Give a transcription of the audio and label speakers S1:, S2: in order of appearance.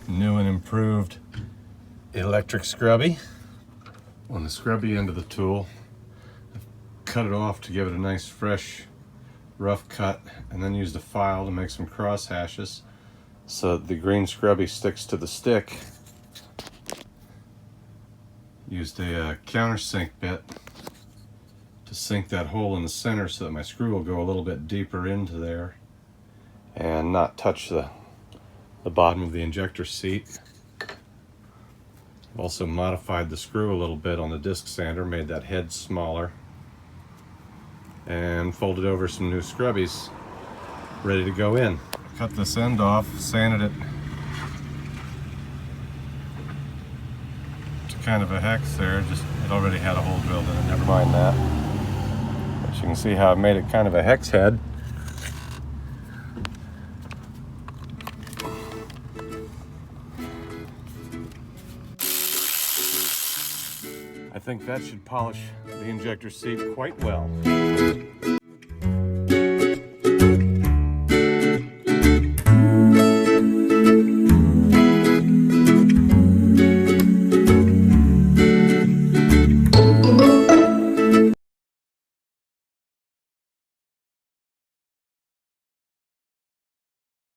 S1: new and improved electric scrubby. On the scrubby end of the tool, I've cut it off to give it a nice fresh rough cut, and then used a file to make some cross hashes so that the green scrubby sticks to the stick. Used a countersink bit to sink that hole in the center so that my screw will go a little bit deeper into there and not touch the bottom of the injector seat. I've also modified the screw a little bit on the disc sander, made that head smaller, and folded over some new scrubbies ready to go in. Cut this end off, sanded it to kind of a hex there. Just it already had a hole drilled in it, never mind that. But you can see how I made it kind of a hex head. I think that should polish the injector seat quite well.